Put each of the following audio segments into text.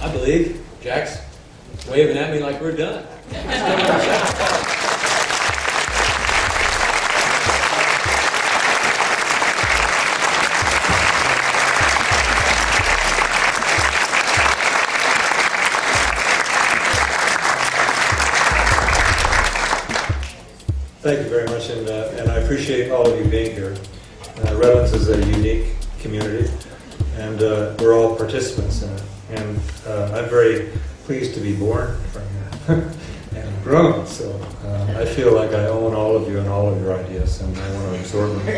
I believe Jack's waving at me like we're done. Thank you very much, and I appreciate all of you being here. Redlands is a unique community, and we're all participants in it. And I'm very pleased to be born from here and grown, so I feel like I own all of you and all of your ideas, and I want to absorb them.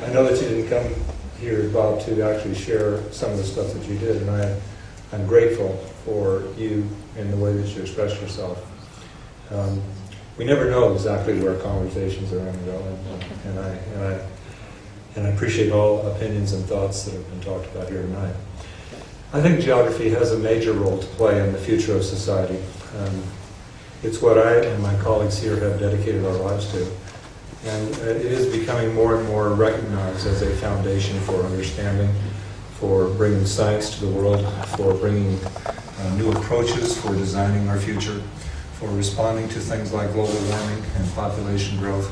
I know that you didn't come here, Bob, to actually share some of the stuff that you did, and I'm grateful for you in the way that you express yourself. We never know exactly where conversations are going to go, and I appreciate all opinions and thoughts that have been talked about here tonight. I think geography has a major role to play in the future of society. It's what I and my colleagues here have dedicated our lives to, and it is becoming more and more recognized as a foundation for understanding, for bringing science to the world, for bringing new approaches for designing our future, for responding to things like global warming and population growth.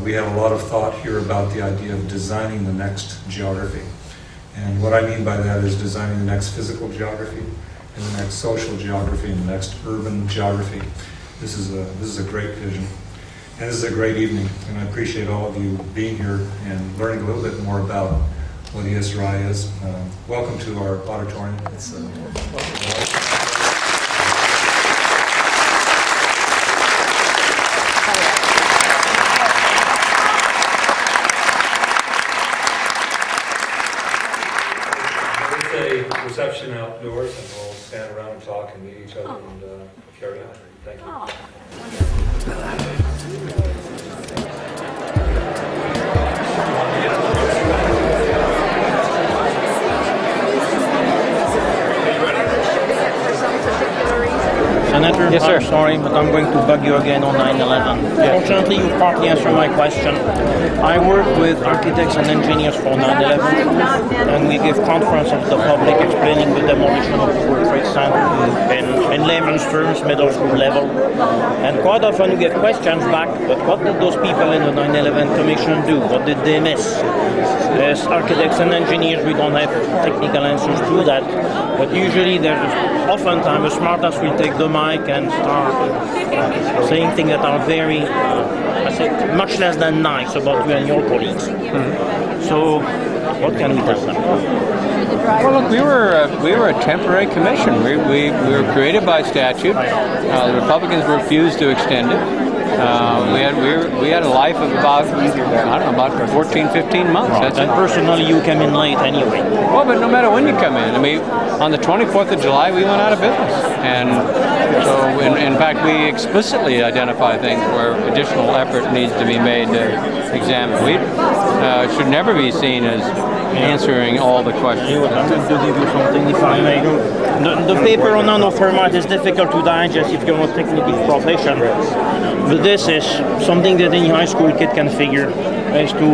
We have a lot of thought here about the idea of designing the next geography. And what I mean by that is designing the next physical geography, and the next social geography, and the next urban geography. This is a great vision. And this is a great evening, and I appreciate all of you being here and learning a little bit more about what ESRI is. Welcome to our auditorium. Reception outdoors, and we'll stand around and talk and meet each other and carry on. Thank you. Senator, yes, sir. I'm sorry, but I'm going to bug you again on 9/11. Yeah. Fortunately, you partly answered my question. I work with architects and engineers for 9/11, and we give conference of the public explaining the demolition of the World Trade Center in layman's terms, middle school level. And quite often we get questions back, but what did those people in the 9/11 Commission do? What did they miss? As architects and engineers, we don't have technical answers to that, but usually there's oftentimes the smartest will take the mic and start saying things that are very, much less than nice about you and your colleagues. So, what can we tell them? Well, look, we were a temporary commission. We were created by statute. The Republicans refused to extend it. We had a life of about, I don't know, about 14, 15 months. Right. And personally, you came in late anyway. Well, but no matter when you come in, I mean, on the 24th of July, we went out of business. And so, in fact, we explicitly identify things where additional effort needs to be made to examine. We should never be seen as answering all the questions. I'm going to give you something, if I may. The paper on nanothermite is difficult to digest if you're not technically proficient. But this is something that any high school kid can figure as to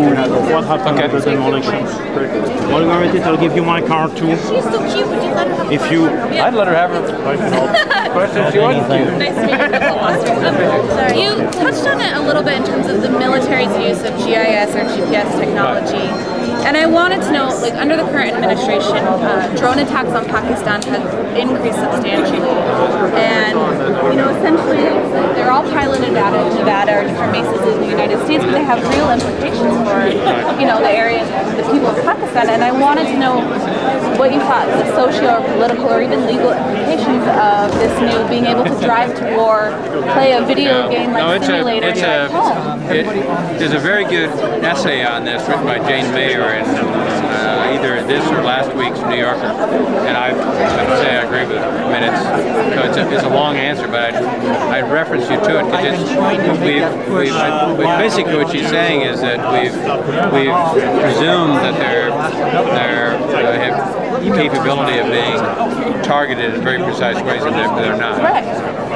what happened with the demolitions. Margaret, I'll give you my card too. She's so cute. Would you let her have if you, I'd let her have her questions. She wants to. Nice to meet you. You touched on it a little bit in terms of the military's use of GIS or GPS technology. And I wanted to know, like, under the current administration, drone attacks on Pakistan have increased substantially. And, you know, essentially, they're all piloted out of Nevada or different bases in the United States, but they have real implications for, you know, the area, the people of Pakistan. And I wanted to know what you thought the socio or political or even legal implications of this new being able to drive to war, play a video game like simulator at home. There's a very good essay on this written by Jane Mayer in either this or last week's New Yorker, and I have to say I agree with her. I mean, it's a long answer, but I reference you to it because basically what she's saying is that we've presumed that their capability of being targeted in very precise ways, and they're not.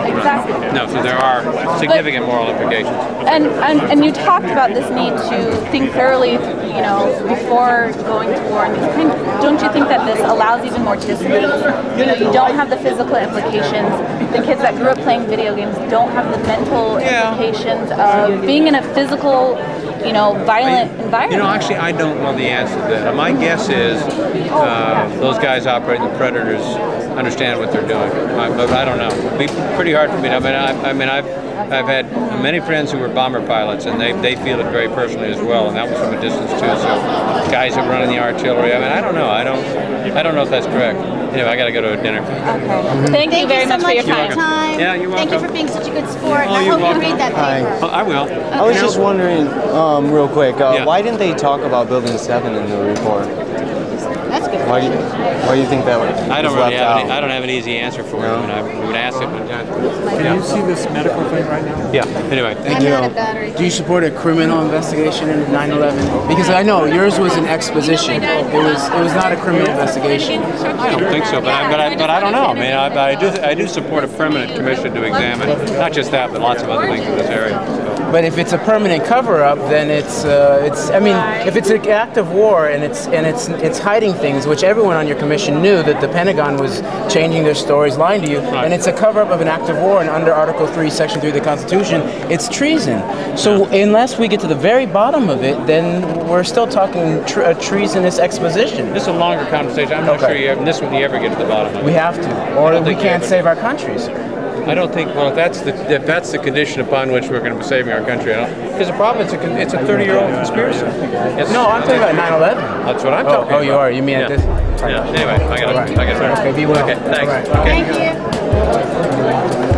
Exactly. No, so there are significant moral implications. And you talked about this need to think thoroughly, you know, before going to war. And don't you think that this allows even more discipline? You know, you don't have the physical implications. The kids that grew up playing video games don't have the mental implications of being in a physical, you know, violent environment. You know, actually, I don't know the answer to that. My guess is those guys operating the Predators understand what they're doing, but I don't know. It'd be pretty hard for me. I've had many friends who were bomber pilots, and they feel it very personally as well, and that was from a distance too. So guys that run in the artillery. I mean, I don't know. I don't know if that's correct. Anyway, I got to go to dinner. Okay. Thank you very much for your time. Yeah, you're welcome. Thank you for being such a good sport. Oh, I you're hope you welcome. read that paper. I will. I was just wondering, real quick, Yeah. why didn't they talk about Building 7 in the report? That's good. Why do you think that was I don't left really have out? I don't have an easy answer for you. And I would ask it one time. Can you see this medical thing right now? Yeah. Anyway. I'm out of battery. Do you support a criminal investigation into 9/11? Because I know yours was an exposition. It was not a criminal investigation. I don't think so, but I don't know. I mean, I do support a permanent commission to examine not just that, but lots of other things in this area. So. But if it's a permanent cover-up, then it's. I mean, if it's an act of war and it's hiding things, which everyone on your commission knew that the Pentagon was changing their stories, lying to you, and it's a cover-up of an act of war, and under Article 3, Section 3 of the Constitution, it's treason. So unless we get to the very bottom of it, then we're still talking a treasonous exposition. This is a longer conversation. I'm not sure you ever get to the bottom of it. We have to, or we can't save our countries. I don't think. Well, if that's the condition upon which we're going to be saving our country, because the problem it's a 30-year-old conspiracy. No, I'm talking about 9/11. That's what I'm talking about. Oh, you are. You mean at this? Yeah. Anyway, I got to. Okay, be well. Okay, thanks. All right. Okay. Thank you.